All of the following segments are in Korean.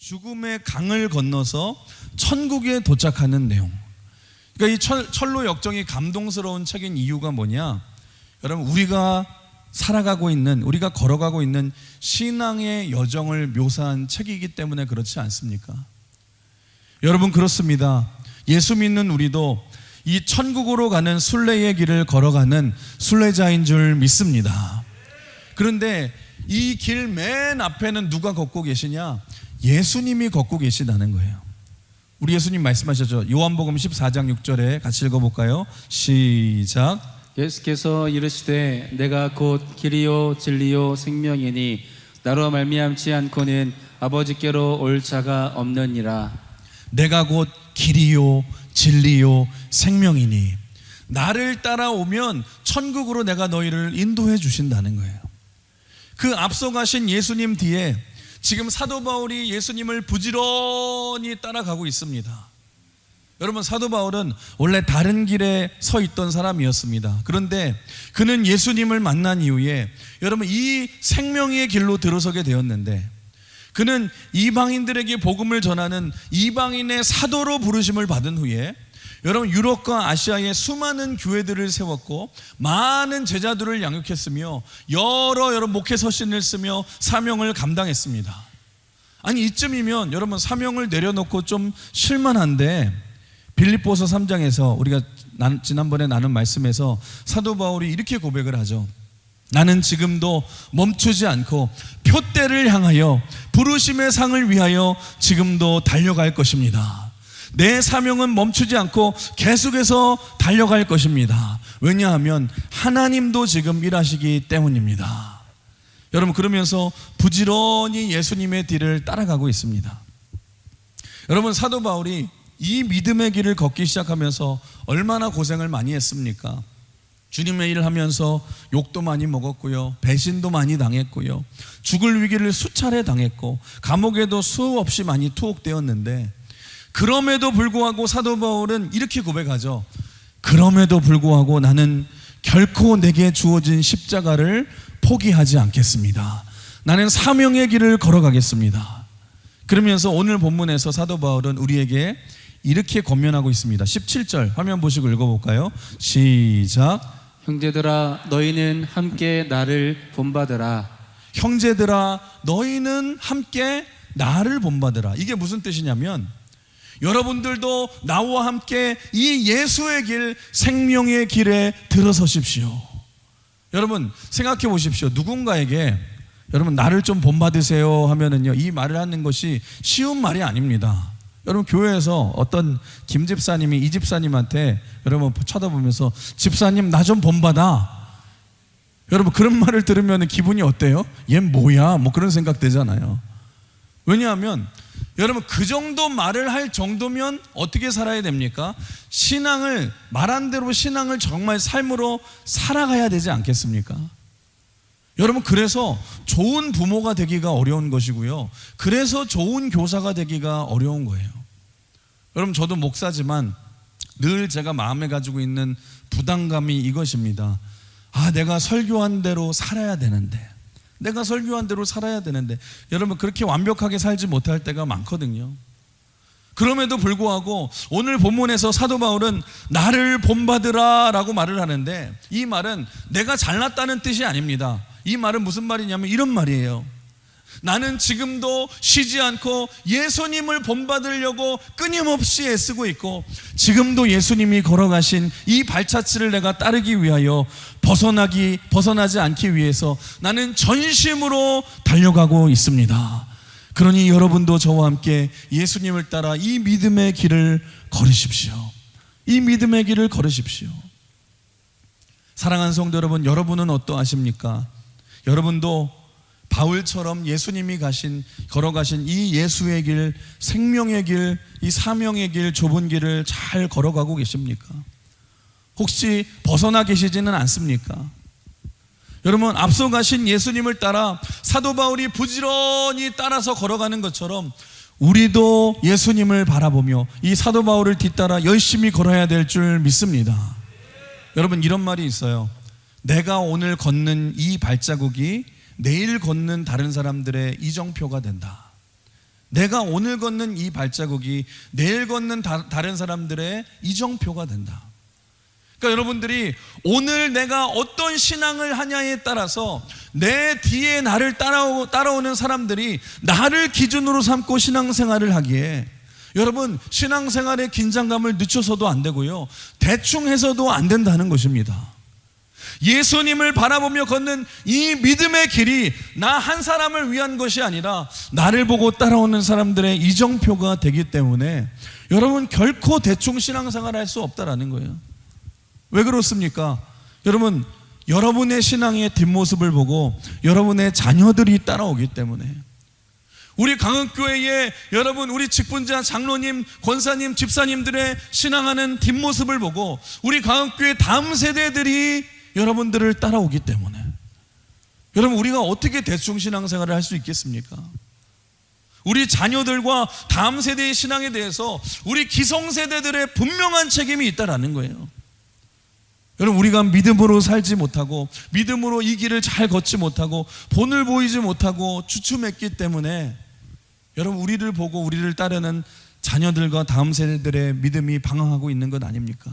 죽음의 강을 건너서 천국에 도착하는 내용. 그러니까 이 철로 역정이 감동스러운 책인 이유가 뭐냐? 여러분, 우리가 살아가고 있는, 우리가 걸어가고 있는 신앙의 여정을 묘사한 책이기 때문에 그렇지 않습니까? 여러분, 그렇습니다. 예수 믿는 우리도 이 천국으로 가는 순례의 길을 걸어가는 순례자인 줄 믿습니다. 그런데 이 길 맨 앞에는 누가 걷고 계시냐? 예수님이 걷고 계시다는 거예요. 우리 예수님 말씀하셨죠. 요한복음 14장 6절에 같이 읽어볼까요? 시작. 예수께서 이르시되 내가 곧 길이요 진리요 생명이니 나로 말미암지 않고는 아버지께로 올 자가 없느니라. 내가 곧 길이요 진리요 생명이니 나를 따라오면 천국으로 내가 너희를 인도해 주신다는 거예요. 그 앞서 가신 예수님 뒤에 지금 사도 바울이 예수님을 부지런히 따라가고 있습니다. 여러분, 사도 바울은 원래 다른 길에 서 있던 사람이었습니다. 그런데 그는 예수님을 만난 이후에 여러분 이 생명의 길로 들어서게 되었는데, 그는 이방인들에게 복음을 전하는 이방인의 사도로 부르심을 받은 후에 여러분 유럽과 아시아에 수많은 교회들을 세웠고 많은 제자들을 양육했으며 여러 목회 서신을 쓰며 사명을 감당했습니다. 아니, 이쯤이면 여러분 사명을 내려놓고 좀 쉴만한데, 빌립보서 3장에서 우리가 지난번에 나눈 말씀에서 사도 바울이 이렇게 고백을 하죠. 나는 지금도 멈추지 않고 표대를 향하여 부르심의 상을 위하여 지금도 달려갈 것입니다. 내 사명은 멈추지 않고 계속해서 달려갈 것입니다. 왜냐하면 하나님도 지금 일하시기 때문입니다. 여러분, 그러면서 부지런히 예수님의 뒤를 따라가고 있습니다. 여러분, 사도 바울이 이 믿음의 길을 걷기 시작하면서 얼마나 고생을 많이 했습니까? 주님의 일을 하면서 욕도 많이 먹었고요, 배신도 많이 당했고요, 죽을 위기를 수차례 당했고 감옥에도 수없이 많이 투옥되었는데, 그럼에도 불구하고 사도 바울은 이렇게 고백하죠. 그럼에도 불구하고 나는 결코 내게 주어진 십자가를 포기하지 않겠습니다. 나는 사명의 길을 걸어가겠습니다. 그러면서 오늘 본문에서 사도 바울은 우리에게 이렇게 권면하고 있습니다. 17절 화면 보시고 읽어볼까요? 시작. 형제들아 너희는 함께 나를 본받으라. 형제들아 너희는 함께 나를 본받으라. 이게 무슨 뜻이냐면, 여러분들도 나와 함께 이 예수의 길, 생명의 길에 들어서십시오. 여러분 생각해 보십시오. 누군가에게 여러분 나를 좀 본받으세요 하면은요, 이 말을 하는 것이 쉬운 말이 아닙니다. 여러분, 교회에서 어떤 김 집사님이 이 집사님한테 여러분 쳐다보면서 집사님 나 좀 본받아, 여러분 그런 말을 들으면 기분이 어때요? 얘 뭐야? 뭐 그런 생각 되잖아요. 왜냐하면 여러분 그 정도 말을 할 정도면 어떻게 살아야 됩니까? 신앙을, 말한 대로 신앙을 정말 삶으로 살아가야 되지 않겠습니까? 여러분, 그래서 좋은 부모가 되기가 어려운 것이고요, 그래서 좋은 교사가 되기가 어려운 거예요. 여러분, 저도 목사지만 늘 제가 마음에 가지고 있는 부담감이 이것입니다. 내가 설교한 대로 살아야 되는데, 내가 설교한 대로 살아야 되는데, 여러분 그렇게 완벽하게 살지 못할 때가 많거든요. 그럼에도 불구하고 오늘 본문에서 사도 바울은 나를 본받으라 라고 말을 하는데, 이 말은 내가 잘났다는 뜻이 아닙니다. 이 말은 무슨 말이냐면 이런 말이에요. 나는 지금도 쉬지 않고 예수님을 본받으려고 끊임없이 애쓰고 있고, 지금도 예수님이 걸어가신 이 발자취를 내가 따르기 위하여 벗어나지 않기 위해서 나는 전심으로 달려가고 있습니다. 그러니 여러분도 저와 함께 예수님을 따라 이 믿음의 길을 걸으십시오. 이 믿음의 길을 걸으십시오. 사랑하는 성도 여러분, 여러분은 어떠하십니까? 여러분도 바울처럼 예수님이 걸어가신 이 예수의 길, 생명의 길, 이 사명의 길, 좁은 길을 잘 걸어가고 계십니까? 혹시 벗어나 계시지는 않습니까? 여러분, 앞서 가신 예수님을 따라 사도 바울이 부지런히 따라서 걸어가는 것처럼 우리도 예수님을 바라보며 이 사도 바울을 뒤따라 열심히 걸어야 될 줄 믿습니다. 여러분, 이런 말이 있어요. 내가 오늘 걷는 이 발자국이 내일 걷는 다른 사람들의 이정표가 된다. 내가 오늘 걷는 이 발자국이 내일 걷는 다른 사람들의 이정표가 된다. 그러니까 여러분들이 오늘 내가 어떤 신앙을 하냐에 따라서 내 뒤에 나를 따라오는 사람들이 나를 기준으로 삼고 신앙생활을 하기에, 여러분, 신앙생활의 긴장감을 늦춰서도 안 되고요, 대충 해서도 안 된다는 것입니다. 예수님을 바라보며 걷는 이 믿음의 길이 나 한 사람을 위한 것이 아니라 나를 보고 따라오는 사람들의 이정표가 되기 때문에 여러분, 결코 대충 신앙생활을 할 수 없다라는 거예요. 왜 그렇습니까? 여러분, 여러분의 신앙의 뒷모습을 보고 여러분의 자녀들이 따라오기 때문에, 우리 강흥교회에 여러분, 우리 직분자, 장로님, 권사님, 집사님들의 신앙하는 뒷모습을 보고 우리 강흥교회 다음 세대들이 여러분들을 따라오기 때문에, 여러분, 우리가 어떻게 대충 신앙생활을 할 수 있겠습니까? 우리 자녀들과 다음 세대의 신앙에 대해서 우리 기성세대들의 분명한 책임이 있다라는 거예요. 여러분, 우리가 믿음으로 살지 못하고 믿음으로 이 길을 잘 걷지 못하고 본을 보이지 못하고 주춤했기 때문에 여러분, 우리를 보고 우리를 따르는 자녀들과 다음 세대들의 믿음이 방황하고 있는 것 아닙니까?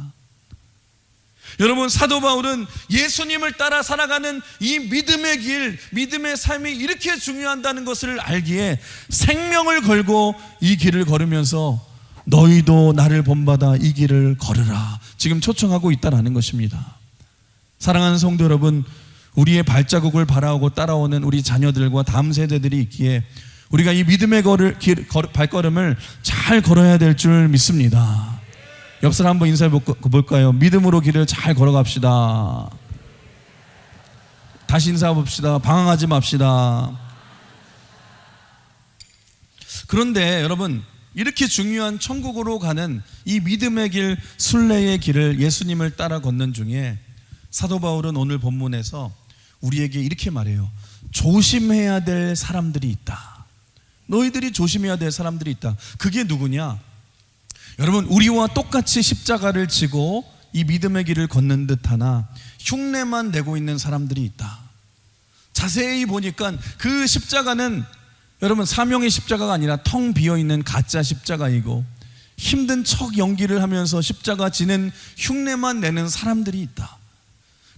여러분, 사도 바울은 예수님을 따라 살아가는 이 믿음의 길, 믿음의 삶이 이렇게 중요하다는 것을 알기에 생명을 걸고 이 길을 걸으면서 너희도 나를 본받아 이 길을 걸으라, 지금 초청하고 있다라는 것입니다. 사랑하는 성도 여러분, 우리의 발자국을 바라오고 따라오는 우리 자녀들과 다음 세대들이 있기에 우리가 이 믿음의 발걸음을 잘 걸어야 될 줄 믿습니다. 옆 사람 한번 인사해 볼까요? 믿음으로 길을 잘 걸어갑시다. 다시 인사해 봅시다. 방황하지 맙시다. 그런데 여러분, 이렇게 중요한 천국으로 가는 이 믿음의 길, 순례의 길을 예수님을 따라 걷는 중에 사도 바울은 오늘 본문에서 우리에게 이렇게 말해요. 조심해야 될 사람들이 있다. 너희들이 조심해야 될 사람들이 있다. 그게 누구냐? 여러분, 우리와 똑같이 십자가를 지고 이 믿음의 길을 걷는 듯 하나 흉내만 내고 있는 사람들이 있다. 자세히 보니까 그 십자가는 여러분, 사명의 십자가가 아니라 텅 비어있는 가짜 십자가이고, 힘든 척 연기를 하면서 십자가 지는 흉내만 내는 사람들이 있다.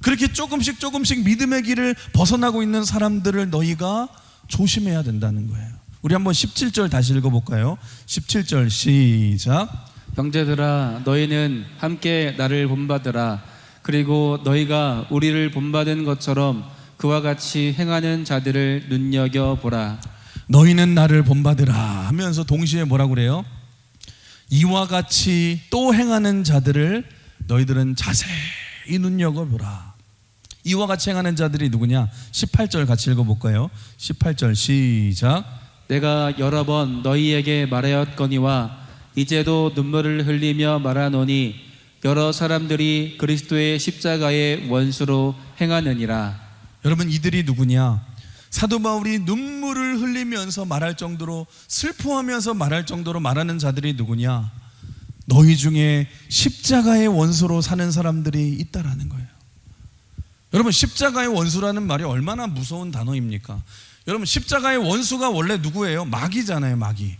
그렇게 조금씩 믿음의 길을 벗어나고 있는 사람들을 너희가 조심해야 된다는 거예요. 우리 한번 17절 다시 읽어볼까요? 17절 시작. 형제들아, 너희는 함께 나를 본받으라. 그리고 너희가 우리를 본받은 것처럼 그와 같이 행하는 자들을 눈여겨보라. 너희는 나를 본받으라 하면서 동시에 뭐라고 그래요? 이와 같이 또 행하는 자들을 너희들은 자세히 눈여겨보라. 이와 같이 행하는 자들이 누구냐? 18절 같이 읽어볼까요? 18절 시작. 내가 여러 번 너희에게 말하였거니와 이제도 눈물을 흘리며 말하노니 여러 사람들이 그리스도의 십자가의 원수로 행하느니라. 여러분, 이들이 누구냐? 사도 바울이 눈물을 흘리면서 말할 정도로, 슬퍼하면서 말할 정도로 말하는 자들이 누구냐? 너희 중에 십자가의 원수로 사는 사람들이 있다라는 거예요. 여러분, 십자가의 원수라는 말이 얼마나 무서운 단어입니까? 여러분, 십자가의 원수가 원래 누구예요? 마귀잖아요, 마귀.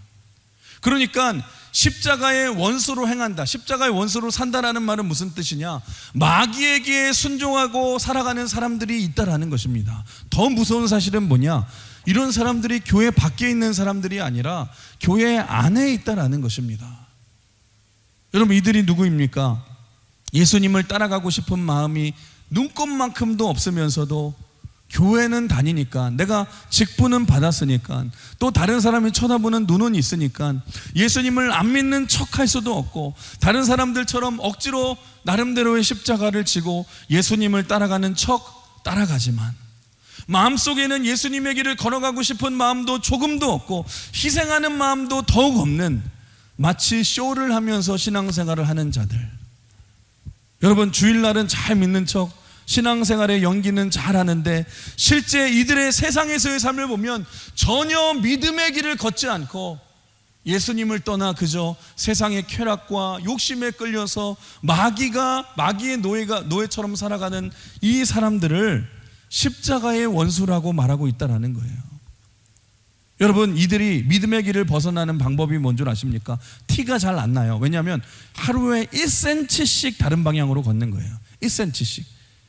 그러니까 십자가의 원수로 행한다, 십자가의 원수로 산다라는 말은 무슨 뜻이냐? 마귀에게 순종하고 살아가는 사람들이 있다라는 것입니다. 더 무서운 사실은 뭐냐? 이런 사람들이 교회 밖에 있는 사람들이 아니라 교회 안에 있다라는 것입니다. 여러분, 이들이 누구입니까? 예수님을 따라가고 싶은 마음이 눈꼽만큼도 없으면서도 교회는 다니니까, 내가 직분은 받았으니까, 또 다른 사람이 쳐다보는 눈은 있으니까 예수님을 안 믿는 척할 수도 없고, 다른 사람들처럼 억지로 나름대로의 십자가를 지고 예수님을 따라가는 척 따라가지만 마음속에는 예수님의 길을 걸어가고 싶은 마음도 조금도 없고 희생하는 마음도 더욱 없는, 마치 쇼를 하면서 신앙생활을 하는 자들. 여러분, 주일날은 잘 믿는 척, 신앙생활의 연기는 잘하는데 실제 이들의 세상에서의 삶을 보면 전혀 믿음의 길을 걷지 않고 예수님을 떠나 그저 세상의 쾌락과 욕심에 끌려서 마귀의 노예처럼 살아가는 이 사람들을 십자가의 원수라고 말하고 있다는 거예요. 여러분, 이들이 믿음의 길을 벗어나는 방법이 뭔 줄 아십니까? 티가 잘 안 나요. 왜냐하면 하루에 1cm씩 다른 방향으로 걷는 거예요. 1cm씩.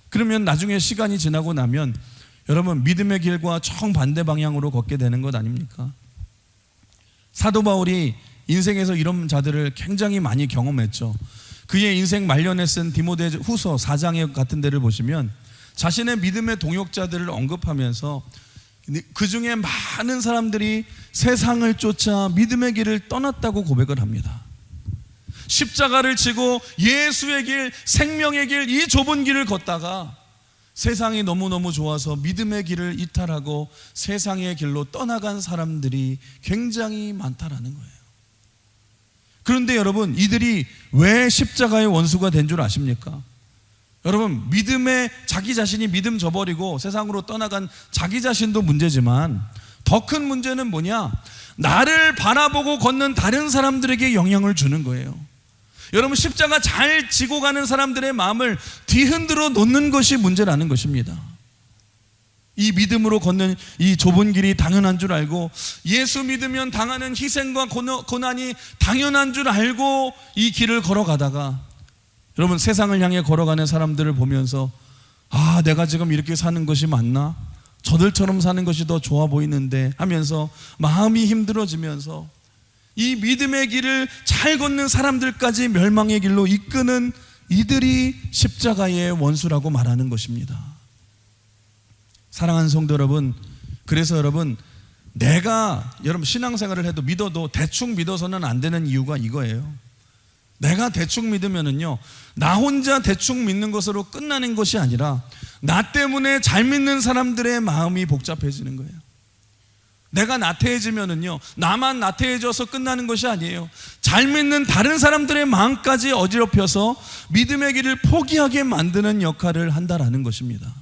그러면 나중에 시간이 지나고 나면 여러분, 믿음의 길과 정반대 방향으로 걷게 되는 것 아닙니까? 사도 바울이 인생에서 이런 자들을 굉장히 많이 경험했죠. 그의 인생 말년에 쓴 디모데 후서 4장 같은 데를 보시면 자신의 믿음의 동역자들을 언급하면서 그 중에 많은 사람들이 세상을 쫓아 믿음의 길을 떠났다고 고백을 합니다. 십자가를 지고 예수의 길, 생명의 길, 이 좁은 길을 걷다가 세상이 너무너무 좋아서 믿음의 길을 이탈하고 세상의 길로 떠나간 사람들이 굉장히 많다라는 거예요. 그런데 여러분, 이들이 왜 십자가의 원수가 된 줄 아십니까? 여러분, 믿음에 자기 자신이 믿음 저버리고 세상으로 떠나간 자기 자신도 문제지만 더 큰 문제는 뭐냐? 나를 바라보고 걷는 다른 사람들에게 영향을 주는 거예요. 여러분, 십자가 잘 지고 가는 사람들의 마음을 뒤흔들어 놓는 것이 문제라는 것입니다. 이 믿음으로 걷는 이 좁은 길이 당연한 줄 알고 예수 믿으면 당하는 희생과 고난이 당연한 줄 알고 이 길을 걸어가다가 여러분, 세상을 향해 걸어가는 사람들을 보면서 아, 내가 지금 이렇게 사는 것이 맞나? 저들처럼 사는 것이 더 좋아 보이는데 하면서 마음이 힘들어지면서 이 믿음의 길을 잘 걷는 사람들까지 멸망의 길로 이끄는 이들이 십자가의 원수라고 말하는 것입니다. 사랑하는 성도 여러분, 그래서 여러분, 내가 여러분 신앙생활을 해도 믿어도 대충 믿어서는 안 되는 이유가 이거예요. 내가 대충 믿으면은요, 나 혼자 대충 믿는 것으로 끝나는 것이 아니라 나 때문에 잘 믿는 사람들의 마음이 복잡해지는 거예요. 내가 나태해지면은요, 나만 나태해져서 끝나는 것이 아니에요. 잘 믿는 다른 사람들의 마음까지 어지럽혀서 믿음의 길을 포기하게 만드는 역할을 한다라는 것입니다.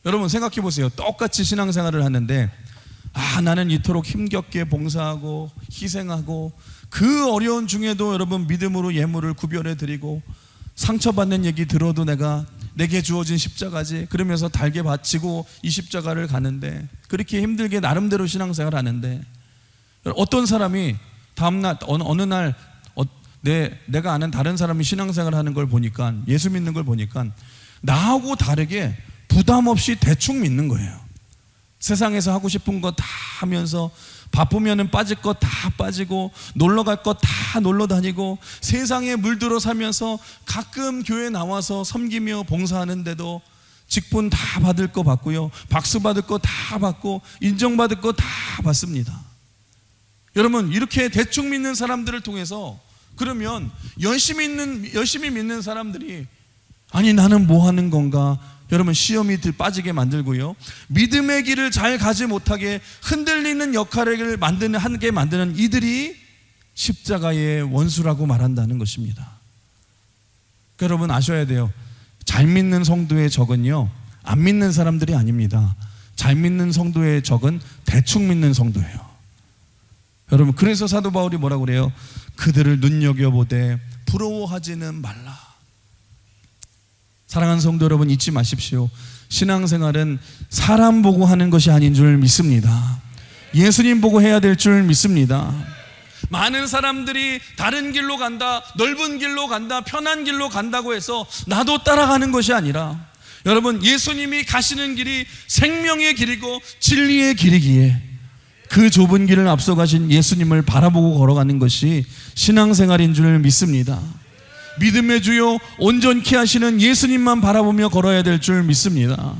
여러분, 생각해 보세요. 똑같이 신앙생활을 하는데 나는 이토록 힘겹게 봉사하고 희생하고 그 어려운 중에도 여러분 믿음으로 예물을 구별해 드리고 상처받는 얘기 들어도 내게 주어진 십자가지 그러면서 달게 바치고 이 십자가를 가는데, 그렇게 힘들게 나름대로 신앙생활을 하는데 어떤 사람이 다음날 어느 날 내가 아는 다른 사람이 신앙생활을 하는 걸 보니까, 예수 믿는 걸 보니까 나하고 다르게 부담 없이 대충 믿는 거예요. 세상에서 하고 싶은 거 다 하면서 바쁘면은 빠질 거 다 빠지고 놀러 갈 거 다 놀러 다니고 세상에 물들어 살면서 가끔 교회 나와서 섬기며 봉사하는데도 직분 다 받을 거 받고요, 박수 받을 거 다 받고 인정받을 거 다 받습니다. 여러분, 이렇게 대충 믿는 사람들을 통해서 그러면 열심히 믿는 사람들이 아니 나는 뭐 하는 건가, 여러분 시험이 빠지게 만들고요, 믿음의 길을 잘 가지 못하게 흔들리는 역할을 하게 만드는 이들이 십자가의 원수라고 말한다는 것입니다. 그러니까 여러분 아셔야 돼요. 잘 믿는 성도의 적은요, 안 믿는 사람들이 아닙니다. 잘 믿는 성도의 적은 대충 믿는 성도예요. 여러분, 그래서 사도 바울이 뭐라고 그래요? 그들을 눈여겨보되 부러워하지는 말라. 사랑하는 성도 여러분, 잊지 마십시오. 신앙생활은 사람 보고 하는 것이 아닌 줄 믿습니다. 예수님 보고 해야 될 줄 믿습니다. 많은 사람들이 다른 길로 간다, 넓은 길로 간다, 편한 길로 간다고 해서 나도 따라가는 것이 아니라 여러분, 예수님이 가시는 길이 생명의 길이고 진리의 길이기에 그 좁은 길을 앞서가신 예수님을 바라보고 걸어가는 것이 신앙생활인 줄 믿습니다. 믿음의 주요 온전케 하시는 예수님만 바라보며 걸어야 될 줄 믿습니다.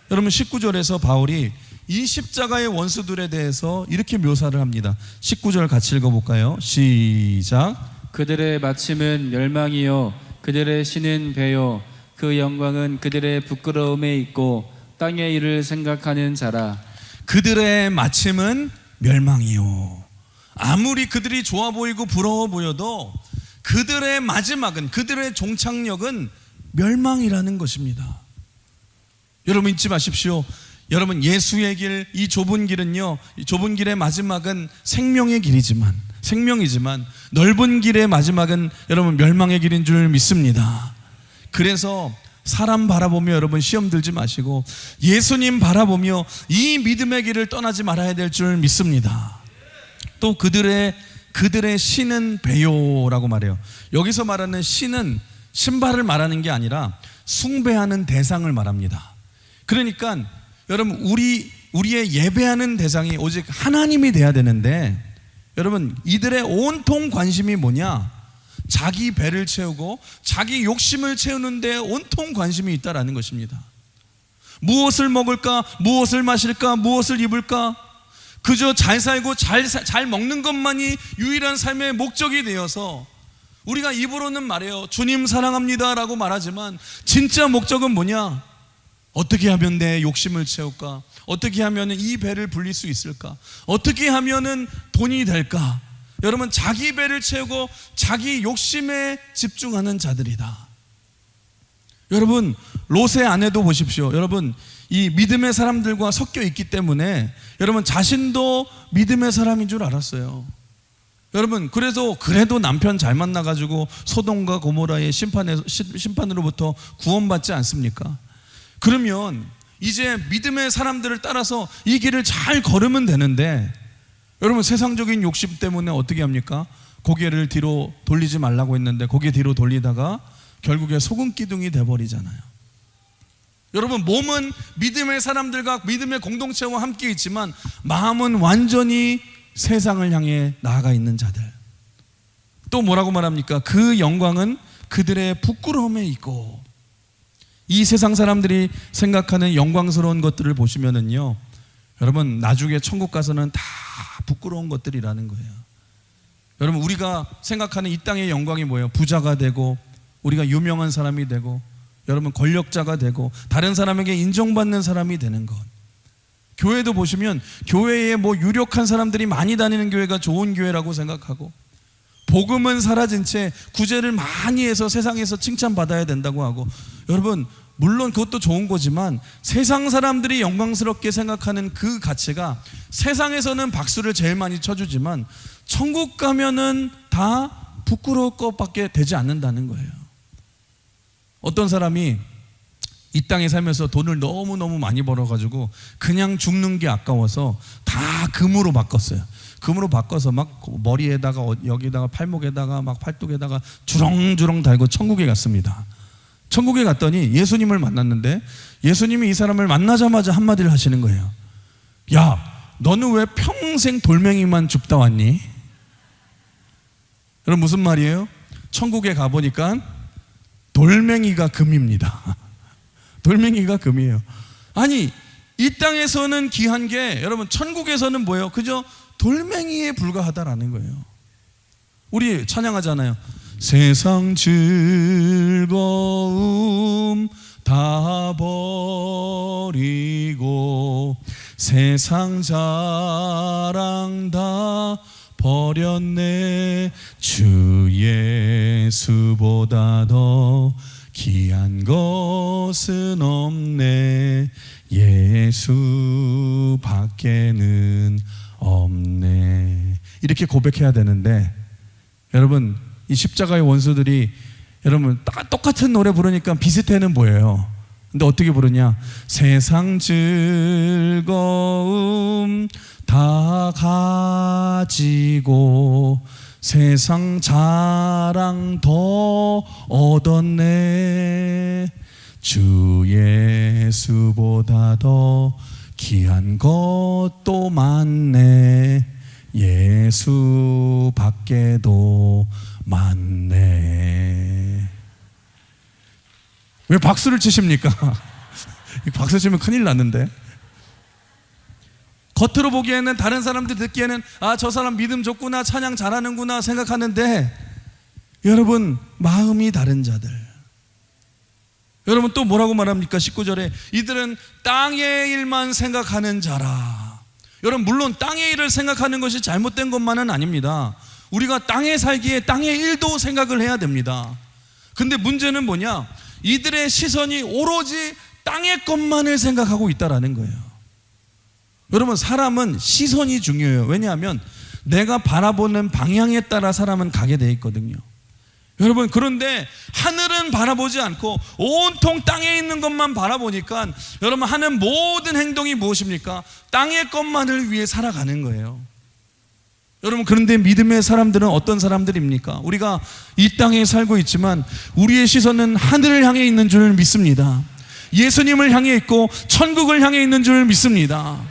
여러분, 19절에서 바울이 이 십자가의 원수들에 대해서 이렇게 묘사를 합니다. 19절 같이 읽어볼까요? 시작. 그들의 마침은 멸망이요 그들의 신은 배요 그 영광은 그들의 부끄러움에 있고 땅의 일을 생각하는 자라. 그들의 마침은 멸망이요. 아무리 그들이 좋아 보이고 부러워 보여도 그들의 마지막은, 그들의 종착역은 멸망이라는 것입니다. 여러분 잊지 마십시오. 여러분, 예수의 길, 이 좁은 길은요, 이 좁은 길의 마지막은 생명이지만 넓은 길의 마지막은 여러분 멸망의 길인 줄 믿습니다. 그래서 사람 바라보며 여러분 시험 들지 마시고 예수님 바라보며 이 믿음의 길을 떠나지 말아야 될 줄 믿습니다. 또 그들의 신은 배요라고 말해요. 여기서 말하는 신은 신발을 말하는 게 아니라 숭배하는 대상을 말합니다. 그러니까 여러분 우리의 예배하는 대상이 오직 하나님이 돼야 되는데 여러분 이들의 온통 관심이 뭐냐? 자기 배를 채우고 자기 욕심을 채우는데 온통 관심이 있다라는 것입니다. 무엇을 먹을까? 무엇을 마실까? 무엇을 입을까? 그저 잘 살고 잘 먹는 것만이 유일한 삶의 목적이 되어서 우리가 입으로는 말해요. 주님 사랑합니다 라고 말하지만 진짜 목적은 뭐냐? 어떻게 하면 내 욕심을 채울까? 어떻게 하면 이 배를 불릴 수 있을까? 어떻게 하면 돈이 될까? 여러분 자기 배를 채우고 자기 욕심에 집중하는 자들이다. 여러분 롯의 아내도 보십시오. 여러분 이 믿음의 사람들과 섞여 있기 때문에 여러분 자신도 믿음의 사람인 줄 알았어요. 여러분 그래도 남편 잘 만나가지고 소돔과 고모라의 심판으로부터 구원받지 않습니까? 그러면 이제 믿음의 사람들을 따라서 이 길을 잘 걸으면 되는데 여러분 세상적인 욕심 때문에 어떻게 합니까? 고개를 뒤로 돌리지 말라고 했는데 고개 뒤로 돌리다가 결국에 소금 기둥이 돼버리잖아요. 여러분 몸은 믿음의 사람들과 믿음의 공동체와 함께 있지만 마음은 완전히 세상을 향해 나아가 있는 자들. 또 뭐라고 말합니까? 그 영광은 그들의 부끄러움에 있고. 이 세상 사람들이 생각하는 영광스러운 것들을 보시면은요 여러분 나중에 천국 가서는 다 부끄러운 것들이라는 거예요. 여러분 우리가 생각하는 이 땅의 영광이 뭐예요? 부자가 되고 우리가 유명한 사람이 되고 여러분 권력자가 되고 다른 사람에게 인정받는 사람이 되는 것. 교회도 보시면 교회에 뭐 유력한 사람들이 많이 다니는 교회가 좋은 교회라고 생각하고 복음은 사라진 채 구제를 많이 해서 세상에서 칭찬받아야 된다고 하고 여러분 물론 그것도 좋은 거지만 세상 사람들이 영광스럽게 생각하는 그 가치가 세상에서는 박수를 제일 많이 쳐주지만 천국 가면은 다 부끄러울 것밖에 되지 않는다는 거예요. 어떤 사람이 이 땅에 살면서 돈을 너무너무 많이 벌어가지고 그냥 죽는 게 아까워서 다 금으로 바꿨어요. 금으로 바꿔서 막 머리에다가 여기다가 팔목에다가 막 팔뚝에다가 주렁주렁 달고 천국에 갔습니다. 천국에 갔더니 예수님을 만났는데 예수님이 이 사람을 만나자마자 한마디를 하시는 거예요. 야, 너는 왜 평생 돌멩이만 줍다 왔니? 여러분 무슨 말이에요? 천국에 가보니까 돌멩이가 금입니다. 돌멩이가 금이에요. 아니 이 땅에서는 귀한 게 여러분 천국에서는 뭐예요? 그저 돌멩이에 불과하다라는 거예요. 우리 찬양하잖아요. 세상 즐거움 다 버리고 세상 자랑 다 버렸네. 주 예수보다 더 귀한 것은 없네. 예수 밖에는 없네. 이렇게 고백해야 되는데 여러분 이 십자가의 원수들이 여러분 똑같은 노래 부르니까 비슷해는 보여요. 근데 어떻게 부르냐? 세상 즐거움 다 가지고 세상 자랑 더 얻었네. 주 예수보다 더 귀한 것도 많네. 예수 밖에도 많네. 왜 박수를 치십니까? 박수 치면 큰일 났는데. 겉으로 보기에는 다른 사람들 듣기에는 아, 저 사람 믿음 좋구나, 찬양 잘하는구나 생각하는데 여러분 마음이 다른 자들. 여러분 또 뭐라고 말합니까? 19절에 이들은 땅의 일만 생각하는 자라. 여러분 물론 땅의 일을 생각하는 것이 잘못된 것만은 아닙니다. 우리가 땅에 살기에 땅의 일도 생각을 해야 됩니다. 근데 문제는 뭐냐? 이들의 시선이 오로지 땅의 것만을 생각하고 있다라는 거예요. 여러분 사람은 시선이 중요해요. 왜냐하면 내가 바라보는 방향에 따라 사람은 가게 돼 있거든요. 여러분, 그런데 하늘은 바라보지 않고 온통 땅에 있는 것만 바라보니까 여러분, 하는 모든 행동이 무엇입니까? 땅의 것만을 위해 살아가는 거예요. 여러분, 그런데 믿음의 사람들은 어떤 사람들입니까? 우리가 이 땅에 살고 있지만 우리의 시선은 하늘을 향해 있는 줄 믿습니다. 예수님을 향해 있고 천국을 향해 있는 줄 믿습니다.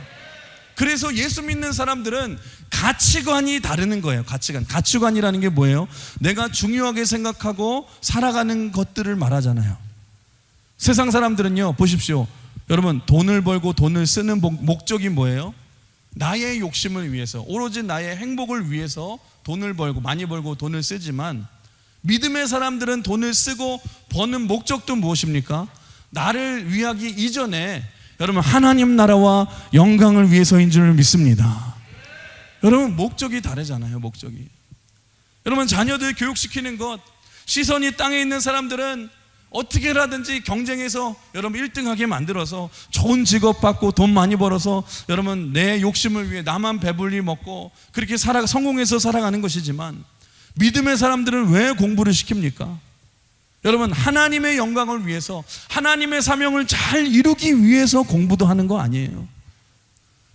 그래서 예수 믿는 사람들은 가치관이 다르는 거예요. 가치관이라는 게 뭐예요? 내가 중요하게 생각하고 살아가는 것들을 말하잖아요. 세상 사람들은요, 보십시오. 여러분, 돈을 벌고 돈을 쓰는 목적이 뭐예요? 나의 욕심을 위해서, 오로지 나의 행복을 위해서 돈을 벌고, 많이 벌고 돈을 쓰지만, 믿음의 사람들은 돈을 쓰고 버는 목적도 무엇입니까? 나를 위하기 이전에 여러분, 하나님 나라와 영광을 위해서인 줄 믿습니다. 여러분, 목적이 다르잖아요. 목적이. 여러분, 자녀들 교육시키는 것, 시선이 땅에 있는 사람들은 어떻게라든지 경쟁해서 여러분 1등하게 만들어서 좋은 직업 받고 돈 많이 벌어서 여러분 내 욕심을 위해 나만 배불리 먹고 그렇게 성공해서 살아가는 것이지만, 믿음의 사람들은 왜 공부를 시킵니까? 여러분, 하나님의 영광을 위해서, 하나님의 사명을 잘 이루기 위해서 공부도 하는 거 아니에요.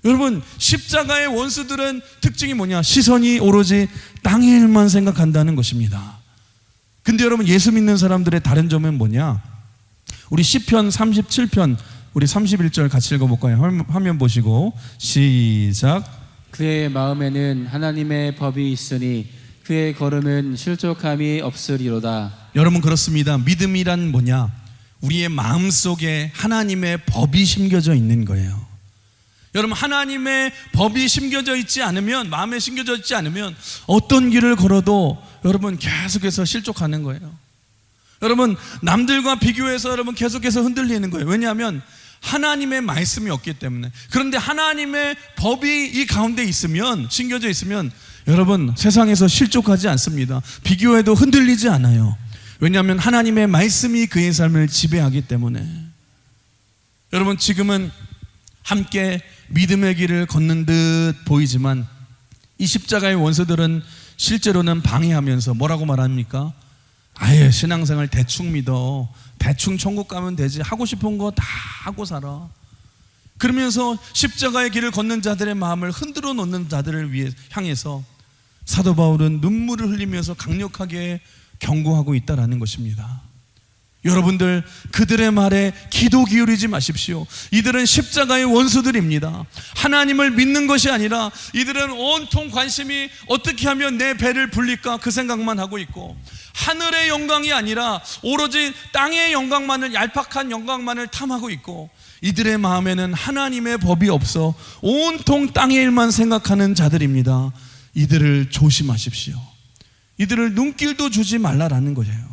여러분, 십자가의 원수들은 특징이 뭐냐? 시선이 오로지 땅의 일만 생각한다는 것입니다. 근데 여러분, 예수 믿는 사람들의 다른 점은 뭐냐? 우리 시편 37편 우리 31절 같이 읽어볼까요? 화면 보시고 시작. 그의 마음에는 하나님의 법이 있으니 그의 걸음은 실족함이 없으리로다. 여러분, 그렇습니다. 믿음이란 뭐냐? 우리의 마음속에 하나님의 법이 심겨져 있는 거예요. 여러분, 하나님의 법이 심겨져 있지 않으면, 마음에 심겨져 있지 않으면 어떤 길을 걸어도 여러분 계속해서 실족하는 거예요. 여러분, 남들과 비교해서 여러분 계속해서 흔들리는 거예요. 왜냐하면 하나님의 말씀이 없기 때문에. 그런데 하나님의 법이 이 가운데 있으면, 심겨져 있으면 여러분 세상에서 실족하지 않습니다. 비교해도 흔들리지 않아요. 왜냐하면 하나님의 말씀이 그의 삶을 지배하기 때문에. 여러분, 지금은 함께 믿음의 길을 걷는 듯 보이지만 이 십자가의 원수들은 실제로는 방해하면서 뭐라고 말합니까? 아예 신앙생활 대충 믿어, 대충 천국 가면 되지, 하고 싶은 거 다 하고 살아. 그러면서 십자가의 길을 걷는 자들의 마음을 흔들어 놓는 자들을 향해서 사도 바울은 눈물을 흘리면서 강력하게 경고하고 있다라는 것입니다. 여러분들, 그들의 말에 기도 기울이지 마십시오. 이들은 십자가의 원수들입니다. 하나님을 믿는 것이 아니라 이들은 온통 관심이 어떻게 하면 내 배를 불릴까 그 생각만 하고 있고, 하늘의 영광이 아니라 오로지 땅의 영광만을, 얄팍한 영광만을 탐하고 있고, 이들의 마음에는 하나님의 법이 없어 온통 땅의 일만 생각하는 자들입니다. 이들을 조심하십시오. 이들을 눈길도 주지 말라라는 거예요.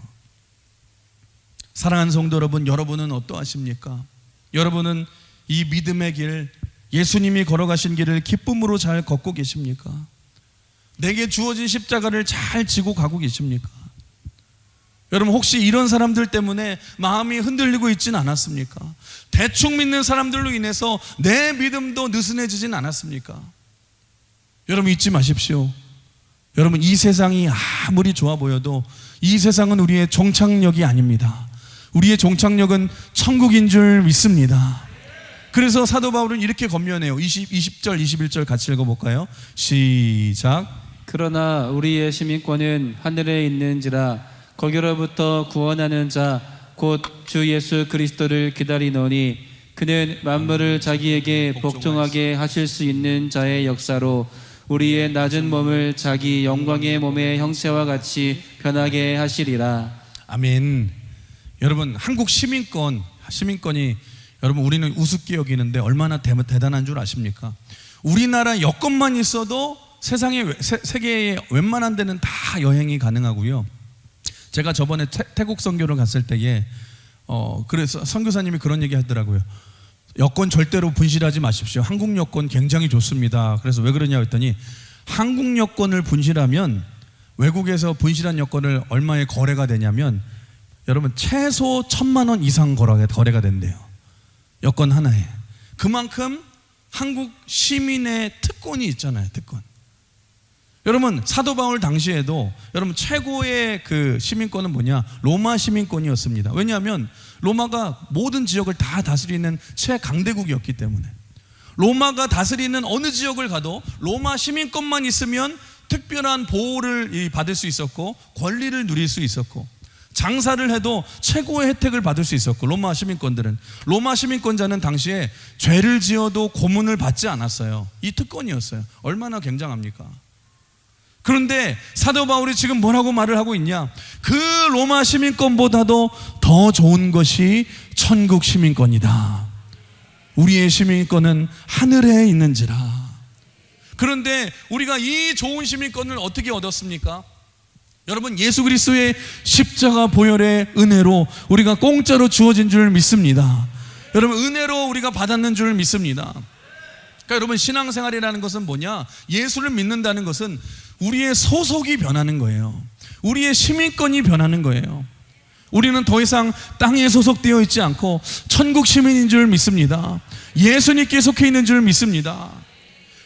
사랑하는 성도 여러분, 여러분은 어떠하십니까? 여러분은 이 믿음의 길, 예수님이 걸어가신 길을 기쁨으로 잘 걷고 계십니까? 내게 주어진 십자가를 잘 지고 가고 계십니까? 여러분, 혹시 이런 사람들 때문에 마음이 흔들리고 있진 않았습니까? 대충 믿는 사람들로 인해서 내 믿음도 느슨해지진 않았습니까? 여러분, 잊지 마십시오. 여러분, 이 세상이 아무리 좋아 보여도 이 세상은 우리의 종착역이 아닙니다. 우리의 종착역은 천국인 줄 믿습니다. 그래서 사도 바울은 이렇게 권면해요. 20절 21절 같이 읽어볼까요? 시작. 그러나 우리의 시민권은 하늘에 있는지라 거기로부터 구원하는 자 곧 주 예수 그리스도를 기다리노니 그는 만물을 자기에게 복종하게 하실 수 있는 자의 역사로 우리의 낮은 몸을 자기 영광의 몸의 형체와 같이 변하게 하시리라. 아멘. 여러분, 한국 시민권이 여러분, 우리는 우습게 여기는데 얼마나 대단한 줄 아십니까? 우리나라 여권만 있어도 세계의 웬만한 데는 다 여행이 가능하고요. 제가 저번에 태국 선교를 갔을 때에 그래서 선교사님이 그런 얘기 하더라고요. 여권 절대로 분실하지 마십시오. 한국 여권 굉장히 좋습니다. 그래서 왜 그러냐 했더니, 한국 여권을 분실하면, 외국에서 분실한 여권을 얼마에 거래가 되냐면 여러분 최소 1,000만 원 이상 거래가 된대요. 여권 하나에. 그만큼 한국 시민의 특권이 있잖아요. 특권. 여러분 사도 바울 당시에도 여러분 최고의 그 시민권은 뭐냐? 로마 시민권이었습니다. 왜냐하면 로마가 모든 지역을 다 다스리는 최강대국이었기 때문에 로마가 다스리는 어느 지역을 가도 로마 시민권만 있으면 특별한 보호를 받을 수 있었고 권리를 누릴 수 있었고 장사를 해도 최고의 혜택을 받을 수 있었고 로마 시민권자는 당시에 죄를 지어도 고문을 받지 않았어요. 이 특권이었어요. 얼마나 굉장합니까? 그런데 사도 바울이 지금 뭐라고 말을 하고 있냐? 그 로마 시민권보다도 더 좋은 것이 천국 시민권이다. 우리의 시민권은 하늘에 있는지라. 그런데 우리가 이 좋은 시민권을 어떻게 얻었습니까? 여러분 예수 그리스도의 십자가 보혈의 은혜로 우리가 공짜로 주어진 줄 믿습니다. 여러분 은혜로 우리가 받았는 줄 믿습니다. 그러니까 여러분 신앙생활이라는 것은 뭐냐? 예수를 믿는다는 것은 우리의 소속이 변하는 거예요. 우리의 시민권이 변하는 거예요. 우리는 더 이상 땅에 소속되어 있지 않고 천국 시민인 줄 믿습니다. 예수님께 속해 있는 줄 믿습니다.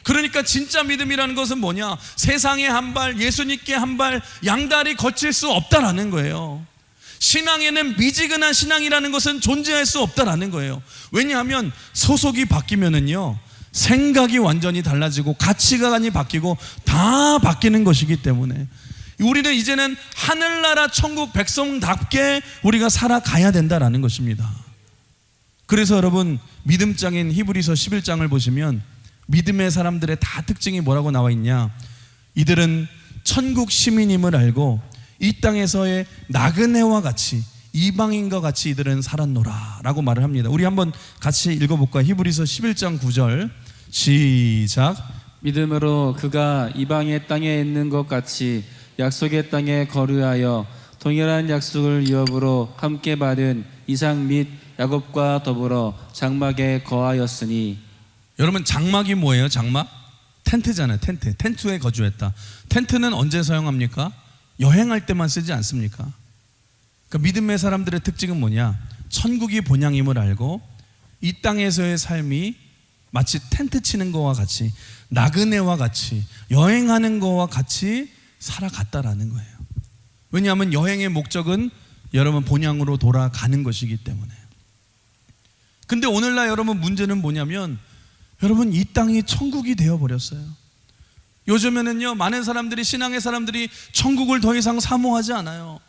그러니까 진짜 믿음이라는 것은 뭐냐? 세상에 한 발, 예수님께 한 발 양다리 거칠 수 없다라는 거예요. 신앙에는 미지근한 신앙이라는 것은 존재할 수 없다라는 거예요. 왜냐하면 소속이 바뀌면은요 생각이 완전히 달라지고 가치관이 바뀌고 다 바뀌는 것이기 때문에 우리는 이제는 하늘나라 천국 백성답게 우리가 살아가야 된다라는 것입니다. 그래서 여러분 믿음장인 히브리서 11장을 보시면 믿음의 사람들의 다 특징이 뭐라고 나와 있냐? 이들은 천국 시민임을 알고 이 땅에서의 나그네와 같이 이방인과 같이 이들은 살았노라 라고 말을 합니다. 우리 한번 같이 읽어볼까요? 히브리서 11장 9절 시작. 믿음으로 그가 이방의 땅에 있는 것 같이 약속의 땅에 거류하여 동일한 약속을 유업으로 함께 받은 이삭 및 야곱과 더불어 장막에 거하였으니. 여러분 장막이 뭐예요? 장막? 텐트잖아요. 텐트에 거주했다. 텐트는 언제 사용합니까? 여행할 때만 쓰지 않습니까? 그러니까 믿음의 사람들의 특징은 뭐냐? 천국이 본향임을 알고 이 땅에서의 삶이 마치 텐트 치는 거와 같이 나그네와 같이 여행하는 거와 같이 살아갔다라는 거예요. 왜냐하면 여행의 목적은 여러분 본향으로 돌아가는 것이기 때문에. 근데 오늘날 여러분 문제는 뭐냐면 여러분 이 땅이 천국이 되어버렸어요. 요즘에는요 많은 사람들이 신앙의 사람들이 천국을 더 이상 사모하지 않아요.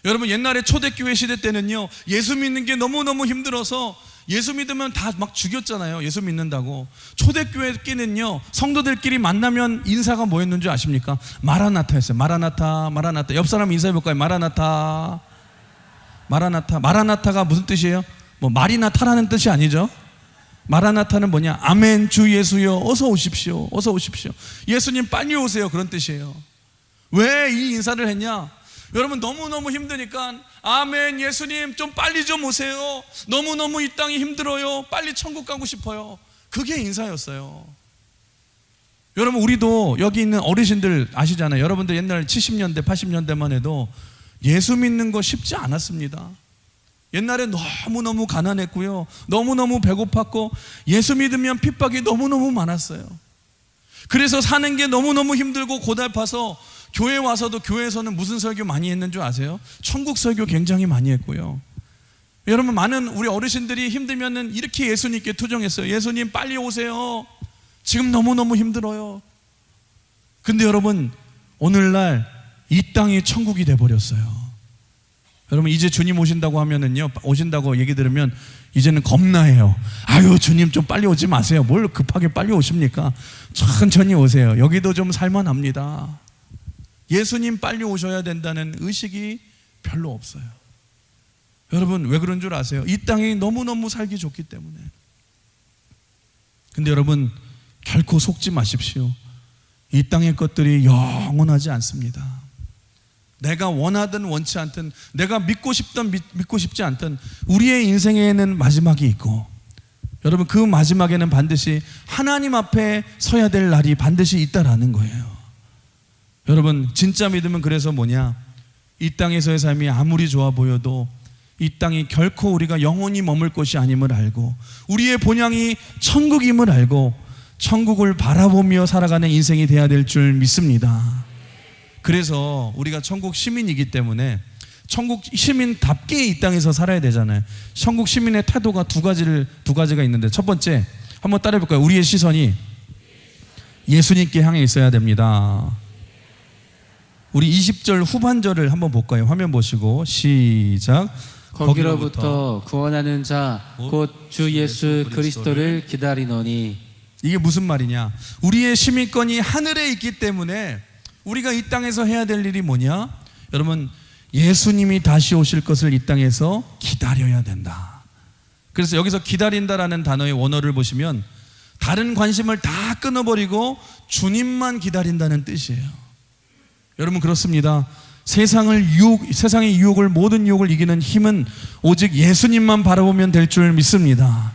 여러분 옛날에 초대교회 시대 때는요 예수 믿는 게 너무너무 힘들어서 예수 믿으면 다 막 죽였잖아요. 예수 믿는다고. 초대교회 끼는요 성도들끼리 만나면 인사가 뭐였는 줄 아십니까? 마라나타였어요. 마라나타. 옆 사람 인사해볼까요? 마라나타가 무슨 뜻이에요? 뭐 말이나 타라는 뜻이 아니죠. 마라나타는 뭐냐? 아멘 주 예수여 어서 오십시오. 예수님 빨리 오세요. 그런 뜻이에요. 왜 이 인사를 했냐? 여러분 너무너무 힘드니까 아멘 예수님 좀 빨리 좀 오세요. 너무너무 이 땅이 힘들어요. 빨리 천국 가고 싶어요. 그게 인사였어요. 여러분 우리도 여기 있는 어르신들 아시잖아요. 여러분들 옛날 70년대 80년대만 해도 예수 믿는 거 쉽지 않았습니다. 옛날에 너무너무 가난했고요 너무너무 배고팠고 예수 믿으면 핍박이 너무너무 많았어요. 그래서 사는 게 너무너무 힘들고 고달파서 교회 와서도 교회에서는 무슨 설교 많이 했는 줄 아세요? 천국 설교 굉장히 많이 했고요. 여러분 많은 우리 어르신들이 힘들면은 이렇게 예수님께 투정했어요. 예수님 빨리 오세요. 지금 너무너무 힘들어요. 근데 여러분 오늘날 이 땅이 천국이 돼버렸어요. 여러분 이제 주님 오신다고 하면은요 오신다고 얘기 들으면 이제는 겁나해요. 아유 주님 좀 빨리 오지 마세요. 뭘 급하게 빨리 오십니까? 천천히 오세요. 여기도 좀 살만합니다. 예수님 빨리 오셔야 된다는 의식이 별로 없어요. 여러분 왜 그런 줄 아세요? 이 땅이 너무너무 살기 좋기 때문에. 근데 여러분 결코 속지 마십시오. 이 땅의 것들이 영원하지 않습니다. 내가 원하든 원치 않든 내가 믿고 싶든 믿고 싶지 않든 우리의 인생에는 마지막이 있고 여러분 그 마지막에는 반드시 하나님 앞에 서야 될 날이 반드시 있다라는 거예요. 여러분 진짜 믿음은 그래서 뭐냐? 이 땅에서의 삶이 아무리 좋아 보여도 이 땅이 결코 우리가 영원히 머물 곳이 아님을 알고 우리의 본향이 천국임을 알고 천국을 바라보며 살아가는 인생이 돼야 될 줄 믿습니다. 그래서 우리가 천국 시민이기 때문에 천국 시민답게 이 땅에서 살아야 되잖아요. 천국 시민의 태도가 두 가지가 있는데, 첫 번째 한번 따라해 볼까요? 우리의 시선이 예수님께 향해 있어야 됩니다. 우리 20절 후반절을 한번 볼까요? 화면 보시고 시작. 거기로부터 구원하는 자 곧 주 예수 그리스도를 기다리노니. 이게 무슨 말이냐? 우리의 시민권이 하늘에 있기 때문에 우리가 이 땅에서 해야 될 일이 뭐냐? 여러분, 예수님이 다시 오실 것을 이 땅에서 기다려야 된다. 그래서 여기서 기다린다라는 단어의 원어를 보시면 다른 관심을 다 끊어버리고 주님만 기다린다는 뜻이에요. 여러분, 그렇습니다. 세상의 유혹을, 모든 유혹을 이기는 힘은 오직 예수님만 바라보면 될 줄 믿습니다.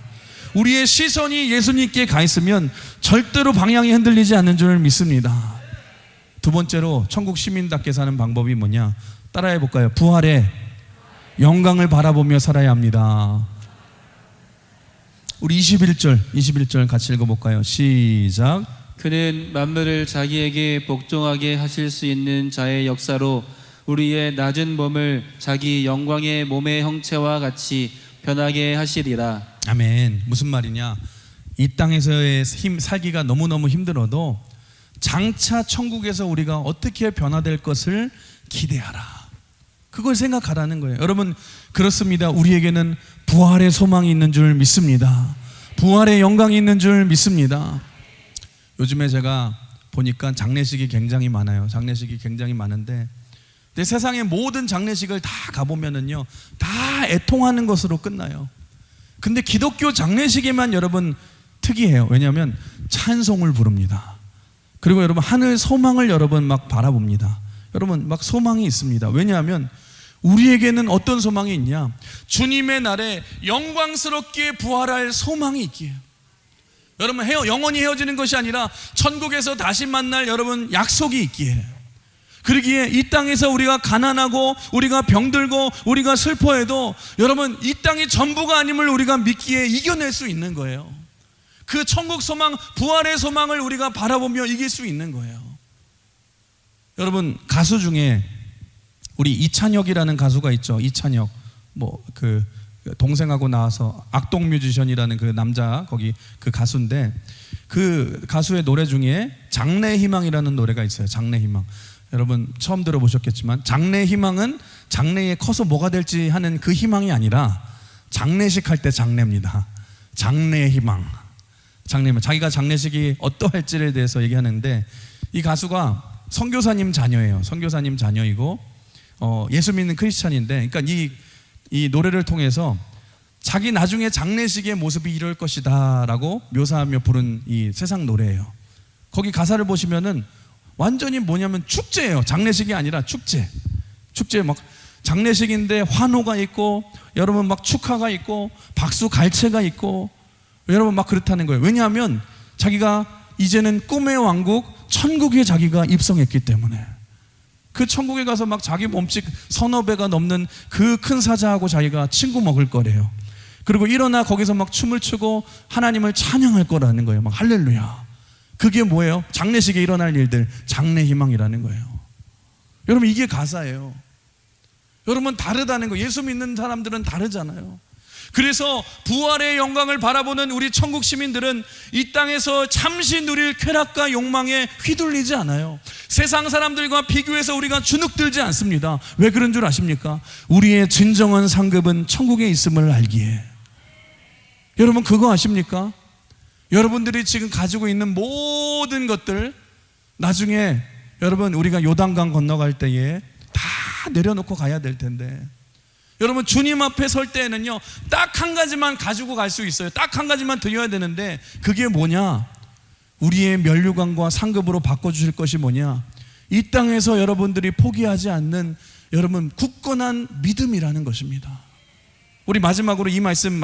우리의 시선이 예수님께 가 있으면 절대로 방향이 흔들리지 않는 줄 믿습니다. 두 번째로 천국 시민답게 사는 방법이 뭐냐? 따라해 볼까요? 부활의 영광을 바라보며 살아야 합니다. 우리 21절 같이 읽어볼까요? 시작. 그는 만물을 자기에게 복종하게 하실 수 있는 자의 역사로 우리의 낮은 몸을 자기 영광의 몸의 형체와 같이 변하게 하시리라. 아멘. 무슨 말이냐? 이 땅에서의 살기가 너무너무 힘들어도 장차 천국에서 우리가 어떻게 변화될 것을 기대하라. 그걸 생각하라는 거예요. 여러분, 그렇습니다. 우리에게는 부활의 소망이 있는 줄 믿습니다. 부활의 영광이 있는 줄 믿습니다. 요즘에 제가 보니까 장례식이 굉장히 많아요. 장례식이 굉장히 많은데, 근데 세상의 모든 장례식을 다 가보면은요, 다 애통하는 것으로 끝나요. 근데 기독교 장례식에만 여러분 특이해요. 왜냐하면 찬송을 부릅니다. 그리고 여러분 하늘 소망을 여러분 막 바라봅니다. 여러분 막 소망이 있습니다. 왜냐하면 우리에게는 어떤 소망이 있냐? 주님의 날에 영광스럽게 부활할 소망이 있기에. 여러분, 영원히 헤어지는 것이 아니라 천국에서 다시 만날 여러분 약속이 있기에. 그러기에 이 땅에서 우리가 가난하고 우리가 병들고 우리가 슬퍼해도 여러분 이 땅이 전부가 아님을 우리가 믿기에 이겨낼 수 있는 거예요. 그 천국 소망, 부활의 소망을 우리가 바라보며 이길 수 있는 거예요. 여러분, 가수 중에 우리 이찬혁이라는 가수가 있죠. 이찬혁, 그 동생하고 나와서 악동 뮤지션이라는 그 남자, 거기 그 가수인데, 그 가수의 노래 중에 장래 희망이라는 노래가 있어요. 장래 희망. 여러분 처음 들어보셨겠지만, 장래 희망은 장래에 커서 뭐가 될지 하는 그 희망이 아니라 장례식 할 때 장례입니다. 장래 희망. 장례면 자기가 장례식이 어떠할지에 대해서 얘기하는데, 이 가수가 선교사님 자녀예요. 선교사님 자녀이고 예수 믿는 크리스찬인데, 그러니까 이 노래를 통해서 자기 나중에 장례식의 모습이 이럴 것이다 라고 묘사하며 부른 이 세상 노래예요. 거기 가사를 보시면은 완전히 뭐냐면 축제예요. 장례식이 아니라 축제 막 장례식인데 환호가 있고 여러분 막 축하가 있고 박수 갈채가 있고 여러분 막 그렇다는 거예요. 왜냐하면 자기가 이제는 꿈의 왕국 천국에 자기가 입성했기 때문에. 그 천국에 가서 막 자기 몸집 서너 배가 넘는 그 큰 사자하고 자기가 친구 먹을 거래요. 그리고 일어나 거기서 막 춤을 추고 하나님을 찬양할 거라는 거예요. 막 할렐루야. 그게 뭐예요? 장례식에 일어날 일들, 장래 희망이라는 거예요. 여러분, 이게 가사예요. 여러분, 다르다는 거예요. 예수 믿는 사람들은 다르잖아요. 그래서 부활의 영광을 바라보는 우리 천국 시민들은 이 땅에서 잠시 누릴 쾌락과 욕망에 휘둘리지 않아요. 세상 사람들과 비교해서 우리가 주눅들지 않습니다. 왜 그런 줄 아십니까? 우리의 진정한 상급은 천국에 있음을 알기에. 여러분, 그거 아십니까? 여러분들이 지금 가지고 있는 모든 것들 나중에 여러분 우리가 요단강 건너갈 때에 다 내려놓고 가야 될 텐데, 여러분 주님 앞에 설 때에는요 딱 한 가지만 가지고 갈 수 있어요. 딱 한 가지만 드려야 되는데, 그게 뭐냐? 우리의 면류관과 상급으로 바꿔주실 것이 뭐냐? 이 땅에서 여러분들이 포기하지 않는 여러분 굳건한 믿음이라는 것입니다. 우리 마지막으로 이 말씀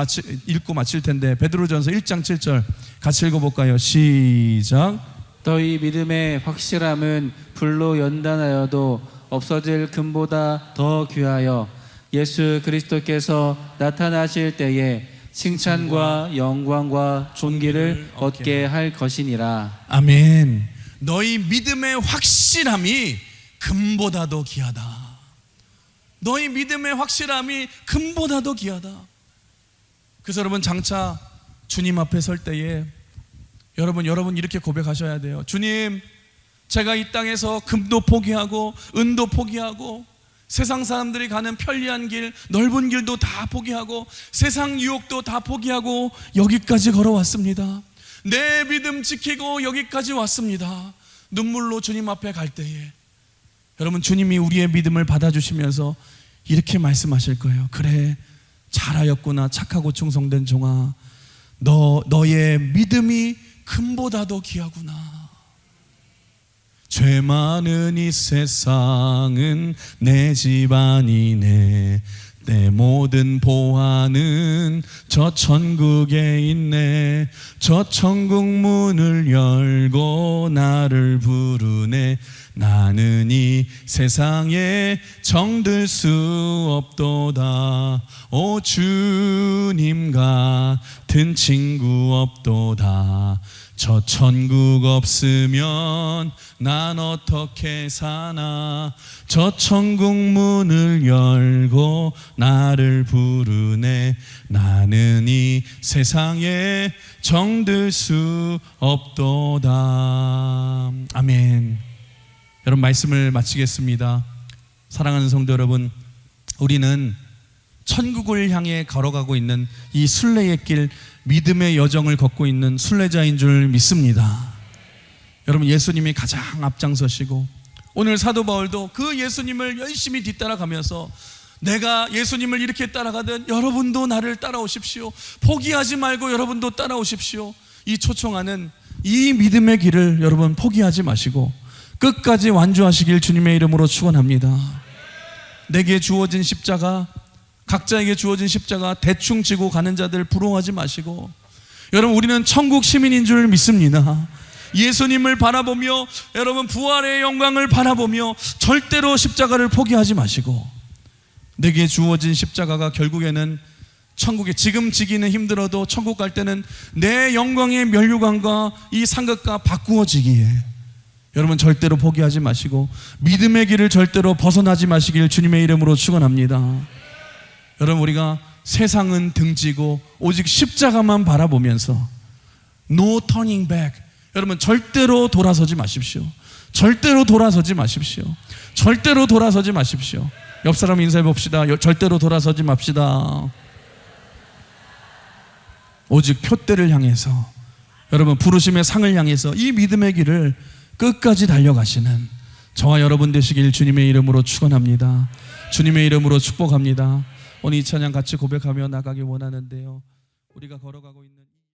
읽고 마칠 텐데, 베드로전서 1장 7절 같이 읽어볼까요? 시작. 너희 믿음의 확실함은 불로 연단하여도 없어질 금보다 더 귀하여 예수 그리스도께서 나타나실 때에 칭찬과 영광과 존귀를 얻게 할 것이니라. 아멘. 너희 믿음의 확실함이 금보다도 귀하다. 너희 믿음의 확실함이 금보다도 귀하다. 그래서 여러분, 장차 주님 앞에 설 때에 여러분 이렇게 고백하셔야 돼요. 주님, 제가 이 땅에서 금도 포기하고 은도 포기하고 세상 사람들이 가는 편리한 길, 넓은 길도 다 포기하고 세상 유혹도 다 포기하고 여기까지 걸어왔습니다. 내 믿음 지키고 여기까지 왔습니다. 눈물로 주님 앞에 갈 때에 여러분, 주님이 우리의 믿음을 받아주시면서 이렇게 말씀하실 거예요. 그래, 잘하였구나, 착하고 충성된 종아. 너의 믿음이 금보다도 귀하구나. 죄 많은 이 세상은 내 집안이네. 내 모든 보화는 저 천국에 있네. 저 천국 문을 열고 나를 부르네. 나는 이 세상에 정들 수 없도다. 오 주님 같은 친구 없도다. 저 천국 없으면 난 어떻게 사나. 저 천국 문을 열고 나를 부르네. 나는 이 세상에 정들 수 없도다. 아멘. 여러분, 말씀을 마치겠습니다. 사랑하는 성도 여러분, 우리는 천국을 향해 걸어가고 있는 이 순례의 길, 믿음의 여정을 걷고 있는 순례자인 줄 믿습니다. 여러분, 예수님이 가장 앞장서시고 오늘 사도 바울도 그 예수님을 열심히 뒤따라가면서 내가 예수님을 이렇게 따라가듯 여러분도 나를 따라오십시오. 포기하지 말고 여러분도 따라오십시오. 이 초청하는 이 믿음의 길을 여러분 포기하지 마시고 끝까지 완주하시길 주님의 이름으로 축원합니다. 내게 주어진 십자가, 각자에게 주어진 십자가 대충 지고 가는 자들 부러워하지 마시고, 여러분, 우리는 천국 시민인 줄 믿습니다. 예수님을 바라보며 여러분 부활의 영광을 바라보며 절대로 십자가를 포기하지 마시고, 내게 주어진 십자가가 결국에는 천국에, 지금 지기는 힘들어도 천국 갈 때는 내 영광의 면류관과 이 상급과 바꾸어지기에 여러분 절대로 포기하지 마시고 믿음의 길을 절대로 벗어나지 마시길 주님의 이름으로 축원합니다. 여러분, 우리가 세상은 등지고 오직 십자가만 바라보면서 No turning back. 여러분, 절대로 돌아서지 마십시오. 절대로 돌아서지 마십시오. 절대로 돌아서지 마십시오. 옆 사람 인사해 봅시다. 절대로 돌아서지 맙시다. 오직 표대를 향해서, 여러분 부르심의 상을 향해서 이 믿음의 길을 끝까지 달려가시는 저와 여러분 되시길 주님의 이름으로 축원합니다. 주님의 이름으로 축복합니다. 오늘 이 찬양 같이 고백하며 나가기 원하는데요, 우리가 걸어가고 있는